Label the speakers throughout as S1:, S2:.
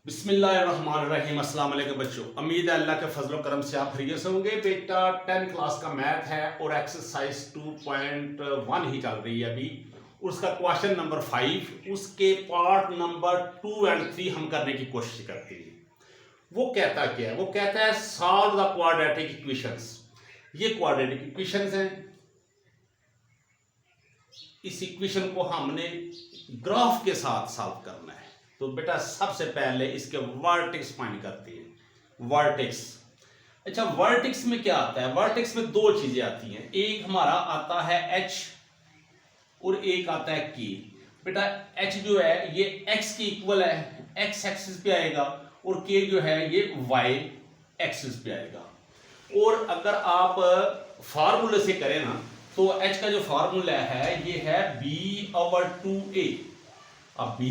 S1: बिस्मिल्लाहिर्रहमानिर्रहीम। अस्सलाम वालेकुम बच्चों, उम्मीद है अल्लाह के फजल व करम से आप खैरियत से होंगे। बेटा 10 क्लास का मैथ है और एक्सरसाइज 2.1 ही चल रही है अभी। उसका क्वेश्चन नंबर 5, उसके पार्ट नंबर 2 और 3 हम करने की कोशिश करते हैं। वो कहता क्या है? वो कहता है सॉल्व द क्वाड्रेटिक इक्वेशंस। ये क्वाड्रेटिक इक्वेशंस हैं। इस इक्वेशन को हमने ग्राफ के साथ सॉल्व करना है। तो बेटा सबसे पहले इसके वर्टेक्स फाइंड करते हैं। वर्टेक्स, अच्छा वर्टेक्स में क्या आता है? वर्टेक्स में दो चीजें आती हैं, एक हमारा आता है एच और एक आता है के। बेटा एच जो है ये एक्स के इक्वल है, एक्स एक्सिस पे आएगा, और के जो है ये वाई एक्सिस पे आएगा। और अगर आप फार्मूले से करें ना, तो एच का जो फार्मूला है ये है b/2a। अब b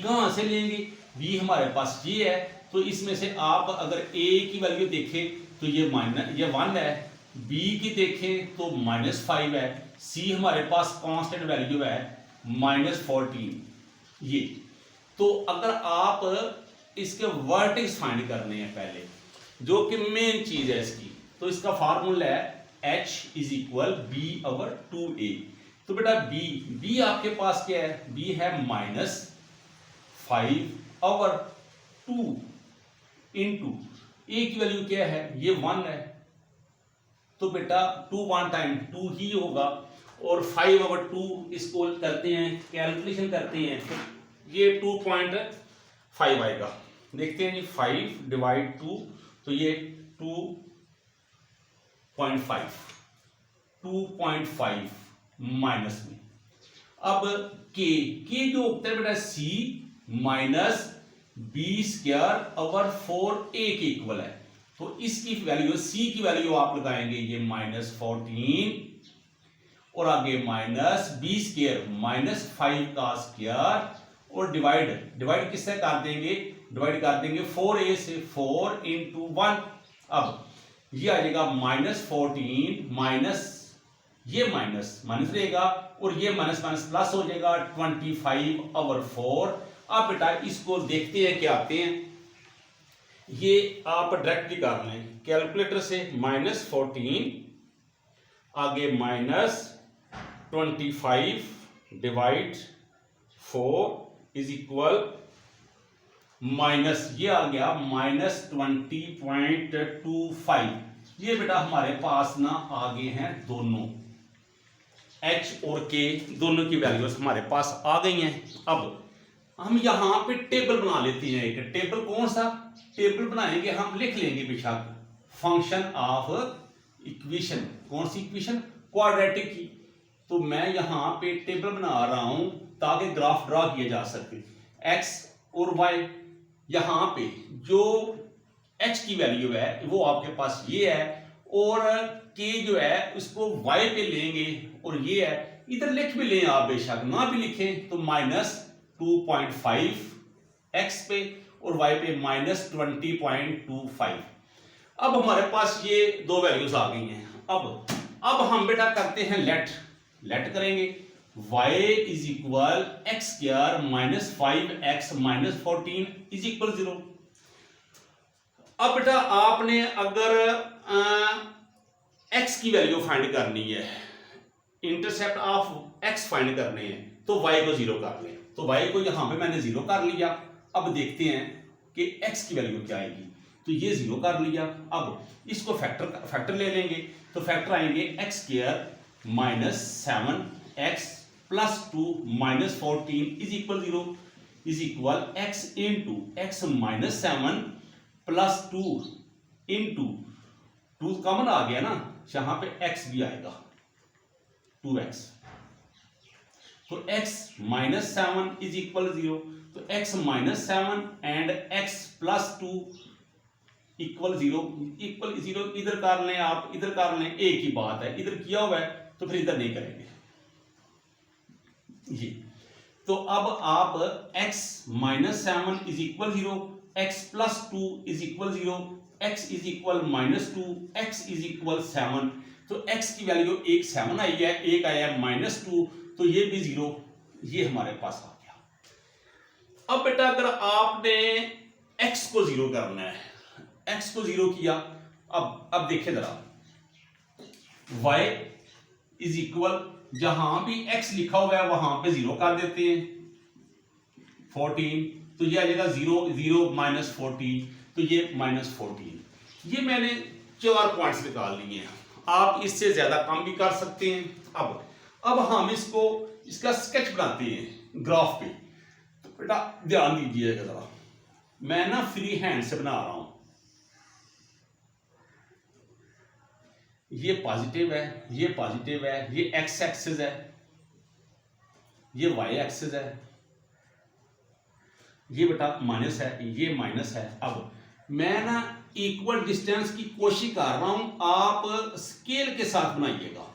S1: कहां से लेंगे? b हमारे पास ये है, तो इसमें से आप अगर a की वैल्यू देखें तो ये 1 है, b की देखें तो -5 है, c हमारे पास कांस्टेंट वैल्यू है -14। ये तो अगर आप इसके वर्टेक्स फाइंड करने हैं पहले, जो कि मेन चीज है इसकी, तो इसका फार्मूला है h इज इक्वल b/2a। तो बेटा b आपके पास क्या है? b है -5/2 इंटू a की वैल्यू क्या है? ये 1 है, तो बेटा 2 1 टाइम 2 ही होगा, और 5/2 इसको करते हैं, कैलकुलेशन करते हैं, तो ये 2.5 आएगा। देखते हैं जी, 5/2 तो ये 2.5 माइनस में। अब के जो होता है बेटा c -b²/4a के इक्वल है, तो इसकी वैल्यू, c की वैल्यू आप लगाएंगे ये -14, और आगे -b² -5 का स्क्वायर, और डिवाइड किससे कर देंगे? डिवाइड कर देंगे 4a से, 4 इंटू 1। अब ये आ जाएगा -14 माइनस ये माइनस रहेगा, और ये माइनस प्लस हो जाएगा 25/4। अब बेटा इसको देखते हैं क्या आते हैं। ये आप डायरेक्टली कर लें कैलकुलेटर से, -14 आगे -25 डिवाइड 4 इज इक्वल माइनस, ये आ गया -20.25। ये बेटा हमारे पास ना आगे हैं दोनों, h और k दोनों की वैल्यूज हमारे पास आ गई हैं। अब हम यहां पे टेबल बना लेते हैं। एक टेबल, कौन सा टेबल बनाएंगे? हम लिख लेंगे बेशक फंक्शन ऑफ इक्वेशन। कौन सी इक्वेशन? क्वाड्रेटिक की। तो मैं यहां पे टेबल बना रहा हूं ताकि ग्राफ ड्रॉ किया जा सके। x और y, यहां पे जो h की वैल्यू है वो आपके पास ये है, और k जो है उसको y पे लेंगे, और ये है। इधर लिख भी लें आप, बेशक ना भी लिखें तो -2.5 x पे और y पे -20.25। अब हमारे पास ये दो वैल्यूज आ गई हैं। अब हम बेटा करते हैं लेट करेंगे y is equal x² -5x -14 is equal 0। अब बेटा आपने अगर x की वैल्यू फाइंड करनी है, इंटरसेप्ट ऑफ x फाइंड करने हैं, तो y को 0 कर लें। तो y को यहां पे मैंने 0 कर लिया। अब देखते हैं कि x की वैल्यू क्या आएगी। तो ये 0 कर लिया। अब इसको फैक्टर ले लेंगे, तो फैक्टर आएंगे x² -7x +2 -14 is equal 0 is equal x into x -7 +2 into 2 common आ गया ना, यहां पे x भी आएगा 2x। तो x -7 इज इक्वल 0, तो x -7 एंड x +2 इक्वल 0 इधर कर लें आप, इधर कर लें, एक ही बात है। इधर किया हुआ है तो फिर इधर नहीं करेंगे ये। तो अब आप x -7 is equal 0, x +2 is equal 0, x is equal -2, x is equal 7। तो x की वैल्यू एक 7 आई है, एक आया है -2, तो ये भी 0, ये हमारे पास आ गया। अब बेटा अगर आपने x को 0 करना है, x को 0 किया। अब देखिए जरा, y इज इक्वल, जहां भी x लिखा हुआ है वहां पे 0 कर देते हैं। 14, तो ये आ जाएगा 0 0 माइनस 14, तो ये माइनस 14। ये मैंने 4 पॉइंट्स निकाल लिए हैं, आप इससे ज्यादा कम भी कर सकते हैं। अब हम इसका स्केच बनाते हैं ग्राफ पे। तो बेटा ध्यान दीजिएगा जरा, मैं ना फ्री हैंड से बना रहा हूं। ये पॉजिटिव है, ये पॉजिटिव है, ये एक्स एक्सिस है, ये वाई एक्सिस है, ये बेटा माइनस है, ये माइनस है। अब मैं ना इक्वल डिस्टेंस की कोशिश कर रहा हूं, आप स्केल के साथ बनाइएगा,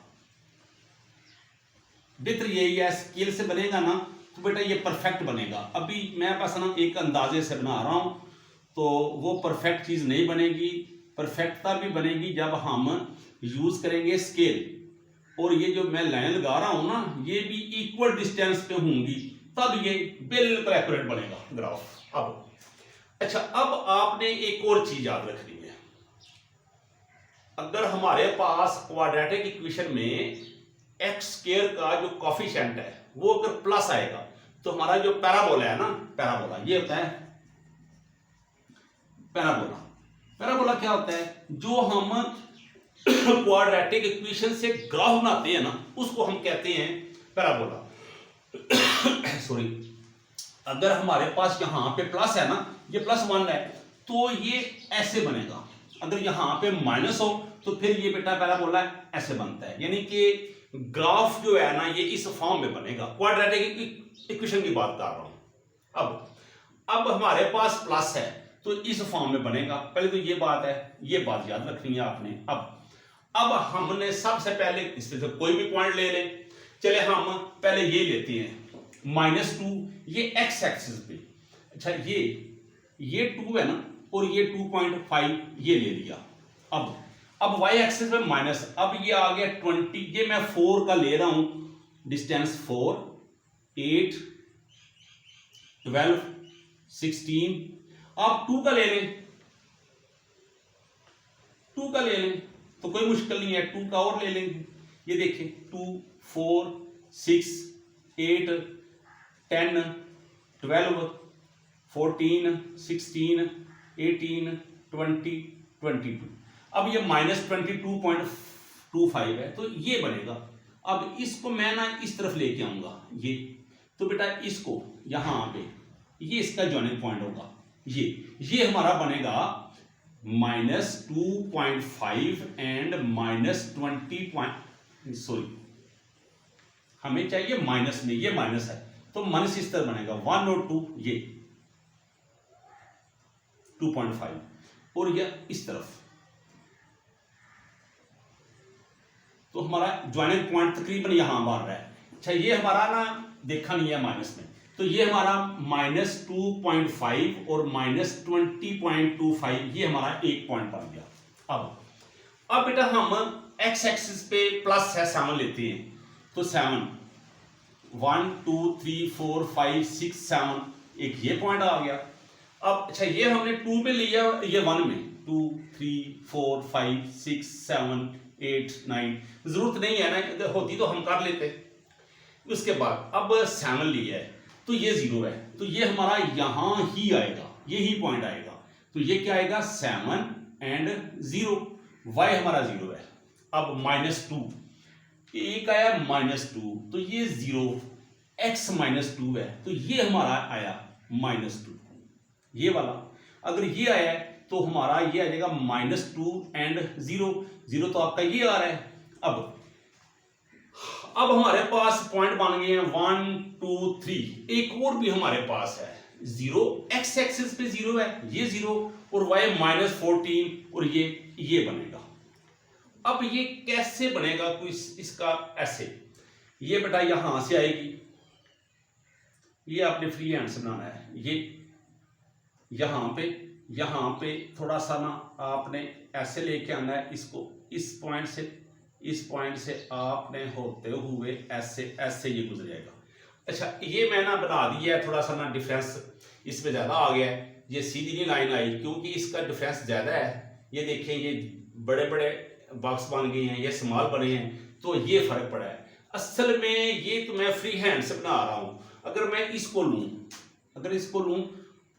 S1: बेहतर यही है। स्केल से बनेगा ना तो बेटा ये परफेक्ट बनेगा। अभी मैं बस ना एक अंदाजे से बना रहा हूं, तो वो परफेक्ट चीज नहीं बनेगी। परफेक्टता भी बनेगी जब हम यूज करेंगे स्केल। और ये जो मैं लाइन लगा रहा हूं ना, ये भी इक्वल डिस्टेंस पे होंगी, तब ये बिल्कुल एक्यूरेट बनेगा ग्राफ। अब आपने एक और चीज याद रखनी है, अगर हमारे पास क्वाड्रेटिक इक्वेशन में एक्स स्क्वायर का जो कोफिशिएंट है वो अगर प्लस आएगा, तो हमारा जो पैराबोला है ना, पैराबोला ये होता है पैराबोला। पैराबोला क्या होता है, जो हम क्वाड्रेटिक इक्वेशन से ग्राफ बनाते हैं ना, उसको हम कहते हैं पैराबोला। सॉरी, अगर हमारे पास यहां पे प्लस है ना, ये +1 है, तो ये ऐसे बनेगा। अगर यहां पे माइनस हो तो फिर ये बेटा पैराबोला ऐसे बनता है। यानी कि ग्राफ जो है ना, ये इस फॉर्म में बनेगा। क्वाड्रेटिक इक्वेशन की बात कर रहा हूं। अब हमारे पास प्लस है तो इस फॉर्म में बनेगा। पहले तो ये बात है, ये बात याद रखनी है आपने। अब हमने सबसे पहले इसमें से कोई भी पॉइंट ले लें। चले हम पहले ये लेते हैं -2, ये एक्स एक्सिस पे। अच्छा, ये 2 है ना, और ये 2.5 ये ले लिया। अब y एक्सिस पे माइनस, अब ये आ गया 20, ये मैं 4 का ले रहा हूं, डिस्टेंस 4 8 12 16। आप 2 का ले लें, 2 का ले लें तो कोई मुश्किल नहीं है, 2 का और ले लेंगे। ये देखिए 2 4 6 8 10 12 14 16 18 20 22। अब ये -22.25 है, तो ये बनेगा। अब इसको मैं ना इस तरफ लेके आऊंगा, ये तो बेटा इसको यहां पे, ये इसका जॉइनिंग पॉइंट होगा। ये हमारा बनेगा -2.5 एंड -20 सॉरी, हमें चाहिए माइनस में, ये माइनस है तो माइनस इस तरह बनेगा 1 और 2, ये 2.5, और ये इस तरफ। तो हमारा ज्वाइनिंग पॉइंट तकरीबन यहां बन रहा है। अच्छा, ये हमारा ना देखा नहीं है माइनस में, तो ये हमारा -2.5 और -20.25, ये हमारा एक पॉइंट बन गया। अब बेटा हम एक्स एक्सिस पे प्लस है 7 लेते हैं, तो 7 1 2 3 4 5 6 7, एक ये पॉइंट आ गया। अब अच्छा, ये हमने 2 पे लिया, ये 1 में 2 3 4 5 6 7 8 9, जरूरत नहीं है ना, होती तो हम कर लेते। उसके बाद अब 7 लिया है, तो ये 0 है, तो ये हमारा यहां ही आएगा, यही पॉइंट आएगा। तो ये क्या आएगा 7 एंड 0, y हमारा 0 है। अब -2, एक आया -2, तो ये 0, x -2 है, तो ये हमारा आया -2, ये वाला। अगर ये आया है तो हमारा ये आ जाएगा -2 एंड 0, 0 तो आपका ये आ रहा है। अब हमारे पास पॉइंट बन गए हैं 1 2 3, एक और भी हमारे पास है 0, x एक्सिस पे 0 है, ये 0, और y -14, और ये बनेगा। अब ये कैसे बनेगा, कोई इसका ऐसे, ये बेटा यहां से आएगी, ये आपने फ्री हैंड से बनाना है। ये यहां पे थोड़ा सा ना आपने ऐसे लेके आना है इसको, इस पॉइंट से आपने होते हुए ऐसे ये गुजर जाएगा। अच्छा, ये मैं ना बना दिया है थोड़ा सा ना डिफरेंस, इसमें ज़्यादा आ गया है, ये सीधी नहीं लाइन आई क्योंकि इसका डिफरेंस ज़्यादा है। ये देखें, ये बड़े बड़े बॉक्स बन गए हैं, ये स्मॉल बने हैं, तो ये फ़र्क पड़ा है। असल में ये तो मैं फ्री हैंड से बना रहा हूँ। अगर मैं इसको लूँ, अगर इसको लूँ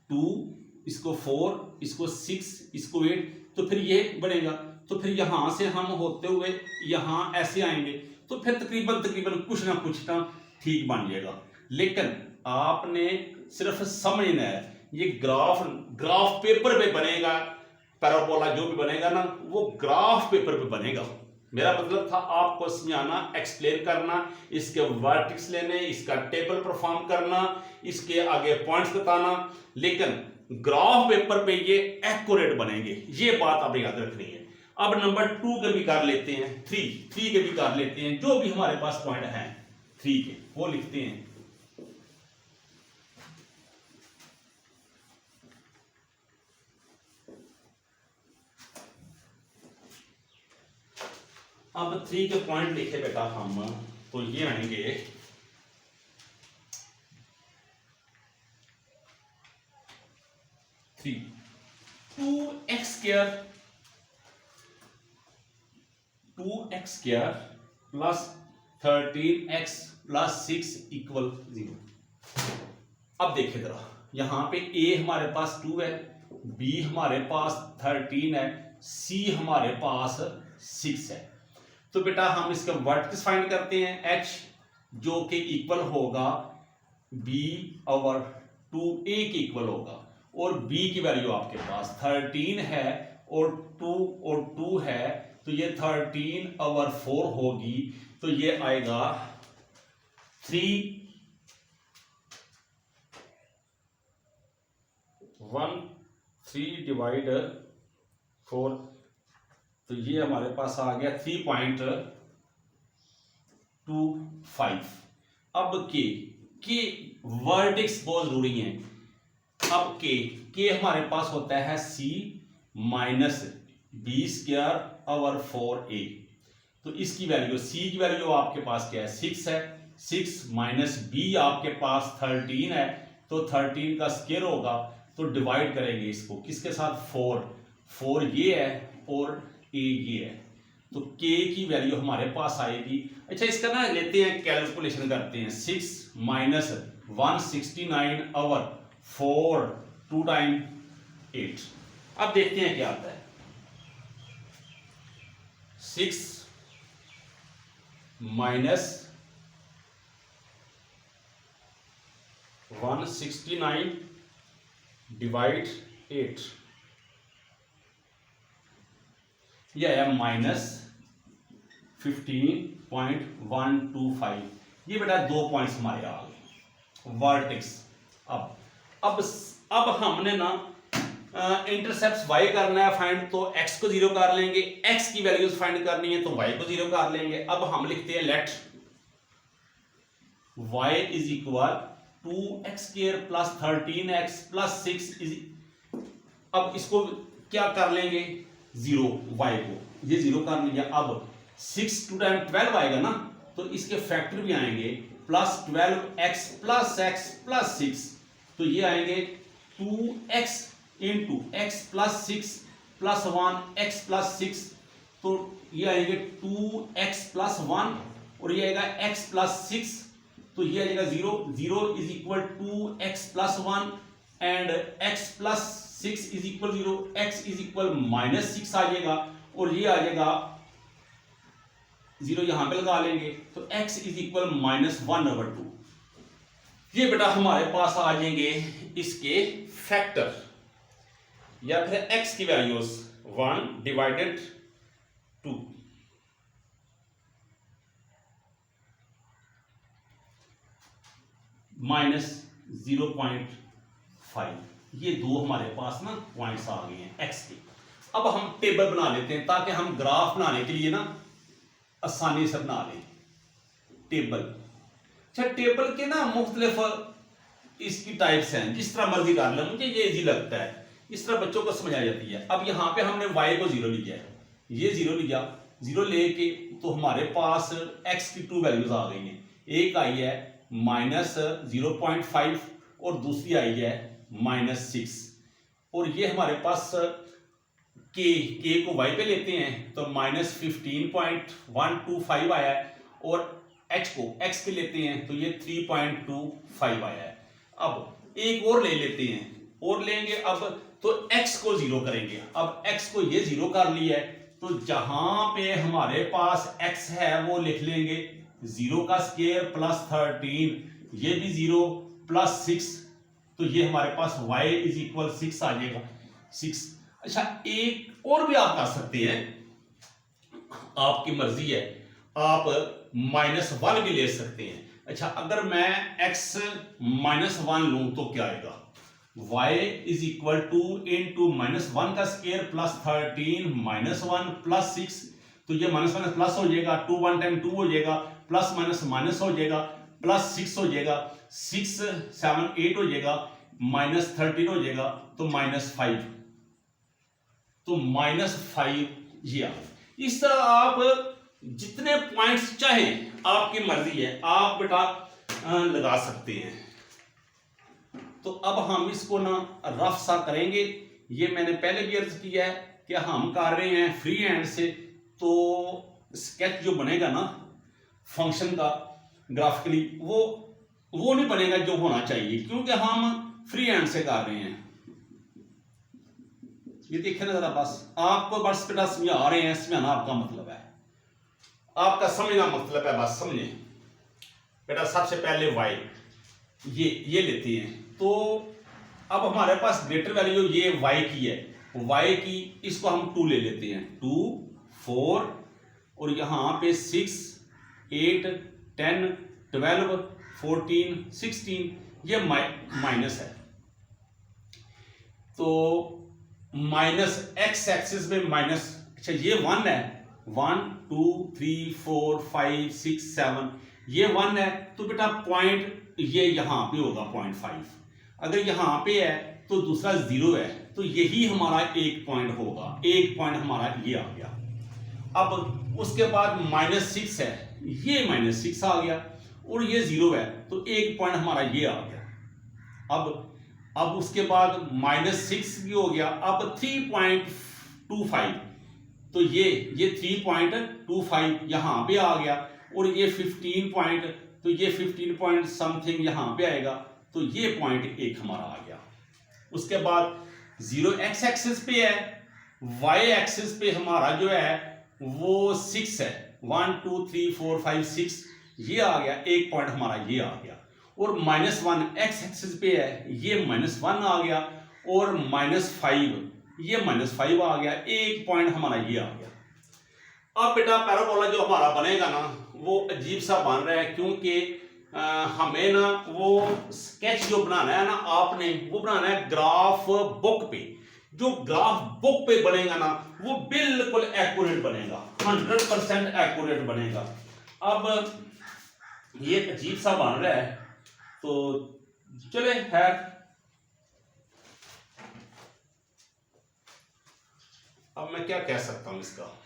S1: 2, इसको 4, इसको 6, इसको 8, तो फिर ये बनेगा। तो फिर यहाँ से हम होते हुए यहाँ ऐसे आएंगे, तो फिर तकरीबन कुछ ना ठीक बन जाएगा। लेकिन आपने सिर्फ समझना है, ये ग्राफ पेपर पे बनेगा, पैराबोला जो भी बनेगा ना, वो ग्राफ पेपर पे बनेगा। मेरा मतलब था आपको समझाना, एक्सप्लेन करना, इसके वर्टेक्स लेने, इसका टेबल परफॉर्म करना, इसके आगे पॉइंट्स बताना, लेकिन ग्राफ पेपर पे ये एक्यूरेट बनेंगे, ये बात आपने याद रखनी है। अब नंबर 2 के भी कर लेते हैं, 3 के भी कर लेते हैं, जो भी हमारे पास पॉइंट हैं 3 के वो लिखते हैं। अब 3 के पॉइंट लिखे बेटा हम, तो ये आएंगे 3 2x square plus 13x plus 6 equal 0। अब देखिए जरा, यहां पे a हमारे पास 2 है, b हमारे पास 13 है, c हमारे पास 6 है। तो बेटा हम इसका वर्टेक्स फाइंड करते हैं, h जो कि इक्वल होगा b ओवर 2a के इक्वल होगा, और b की वैल्यू आपके पास 13 है और 2 है, तो ये 13 ओवर 4 होगी, तो ये आएगा 3 डिवाइड 4, तो ये हमारे पास आ गया 3.25। अब के वर्टेक्स बहुत जरूरी हैं। अब के हमारे पास होता है c minus b square over 4a, तो इसकी वैल्यू, c की वैल्यू आपके पास क्या है 6 है, 6 माइनस b आपके पास 13 है, तो 13 का स्क्वायर होगा, तो डिवाइड करेंगे इसको किसके साथ 4 ये है और a ये है, तो k की वैल्यू हमारे पास आएगी। अच्छा इसका ना लेते हैं, कैलकुलेशन करते हैं, 6 माइनस 169 ओवर 4 2 टाइम 8। अब देखते हैं क्या आता है। 6 माइनस 169 डिवाइड 8, यह है माइनस 15.125। ये बेटा 2 पॉइंट्स हमारे आ गए वर्टेक्स। अब हमने ना इंटरसेप्ट y करना है फाइंड, तो x को 0 कर लेंगे, x की वैल्यूज फाइंड करनी है तो y को 0 कर लेंगे। अब हम लिखते हैं let y is equal 2x square plus 13x plus 6 is, अब इसको क्या कर लेंगे 0, y को ये 0 कर लिया। अब 6 2 टाइम 12 आएगा ना, तो इसके फैक्टर भी आएंगे, प्लस 12x प्लस 6, तो ये आएंगे 2x into x plus 6 plus 1 x plus 6, तो ये आएंगे 2x प्लस 1 और ये आएगा x प्लस 6, तो ये आ जाएगा 0 is equal 2x plus 1 and x plus 6 is equal 0, x is equal minus 6 आ जाएगा, और ये आ जाएगा 0 यहां पे लगा लेंगे, तो x इज इक्वल माइनस 1/2। ये बेटा हमारे पास आ जाएंगे इसके फैक्टर, या फिर x की वैल्यूज 1 डिवाइडेड 2, माइनस 0.5। ये दो हमारे पास ना पॉइंट्स आ गए हैं x के। अब हम टेबल बना लेते हैं ताकि हम ग्राफ बनाने के लिए ना आसानी से बना लें टेबल। अच्छा टेबल के ना मुख्तलिफ इसकी टाइप्स हैं, जिस तरह मर्जी कर लो, मुझे ये इजी लगता है, इस तरह बच्चों को समझाई जाती है। अब यहाँ पे हमने y को 0 लिया है, ये 0 लिया, 0 लेके तो हमारे पास x की 2 वैल्यूज आ गई हैं। एक आई है माइनस 0.5 और दूसरी आई है -6 और ये हमारे पास के को y पे लेते हैं तो -15.125 आया है और h को x पे लेते हैं तो ये 3.25 आया है। अब एक और ले लेते हैं और लेंगे अब तो x को 0 करेंगे। अब x को ये 0 कर लिया है तो जहां पे हमारे पास x है वो लिख लेंगे 0 का स्क्वायर प्लस 13 ये भी 0 प्लस 6 तो ये हमारे पास y इज इक्वल 6 आ जाएगा 6। अच्छा एक और भी आप कर सकते हैं, आपकी मर्जी है, आप -1 भी ले सकते हैं। अच्छा अगर मैं x -1 लूं तो क्या आएगा y is equal two into -1 का स्क्वायर प्लस 13 -1 प्लस 6 तो ये -1 प्लस हो जाएगा 2 1 टाइम 2 हो जाएगा प्लस माइनस हो जाएगा प्लस 6 हो जाएगा 6 7 8 हो जाएगा -13 हो जाएगा तो -5 तो -5 ये आ। इस तरह आप जितने पॉइंट्स चाहे आपकी मर्जी है आप बेटा लगा सकते हैं। तो अब हम इसको ना रफ सा करेंगे। ये मैंने पहले भी अर्ज किया है कि हम कर रहे हैं फ्री हैंड से तो स्केच जो बनेगा ना फंक्शन का ग्राफिकली वो नहीं बनेगा जो होना चाहिए क्योंकि हम फ्री हैंड से कर रहे हैं। ये देखें ना जरा, बस आपको बस बेटा समझा रहे हैं, समझाना आपका मतलब है, आपका समझना मतलब है, बस समझे बेटा। सबसे पहले y ये लेते हैं तो अब हमारे पास ग्रेटर वैल्यू ये y की है, y की इसको हम 2 ले लेते हैं 2 4 और यहां पे 6 8 10 12 14 16 ये माइनस है तो माइनस x एक्सिस में माइनस। अच्छा ये 1 है 1 2 3 4 5 6 7 ये 1 है तो बेटा पॉइंट ये यहां पे होगा 0.5। अगर यहां पे है तो दूसरा 0 है तो यही हमारा एक पॉइंट होगा, एक पॉइंट हमारा ये आ गया। अब उसके बाद -6 है ये -6 आ गया और ये 0 है तो एक पॉइंट हमारा ये आ गया। अब उसके बाद -6 भी हो गया। अब 3.25 तो ये 3.25 यहां पे आ गया और ये 15 पॉइंट तो ये 15 पॉइंट समथिंग यहां पे आएगा तो ये पॉइंट एक हमारा आ गया। उसके बाद 0 x एक्सिस पे है, y एक्सिस पे हमारा जो है वो 6 है 1 2 3 4 5 6 ये आ गया, एक पॉइंट हमारा ये आ गया। और -1 x एक्सिस पे है ये -1 आ गया और -5 ये -5 आ गया, एक पॉइंट हमारा ये आ गया। अब बेटा पैराबोला जो हमारा बनेगा ना वो अजीब सा बन रहा है क्योंकि हमें ना वो स्केच जो बनाना है ना आपने वो बनाना है ग्राफ बुक पे। जो ग्राफ बुक पे बनेगा ना वो बिल्कुल एक्यूरेट बनेगा, 100% एक्यूरेट बनेगा। अब ये अजीब सा बन रहा है तो चले खैर अब मैं क्या कह सकता हूं इसका।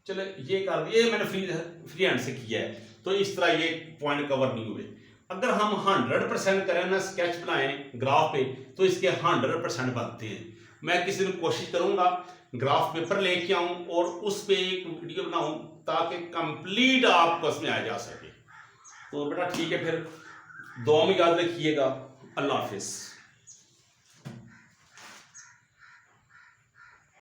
S1: चले ये कर दिए, मैंने फ्री हैंड से किया है तो इस तरह ये पॉइंट कवर नहीं हुए। अगर हम 100% करें ना स्केच बनाएं ग्राफ पे तो इसके 100% बनते हैं। मैं किसी दिन कोशिश करूंगा ग्राफ पेपर लेके आऊं और उस पे एक वीडियो बनाऊं ताकि कंप्लीट आपको समझाया जा सके। तो बेटा ठीक है, फिर दुआ में याद रखिएगा। अल्लाह हाफिज।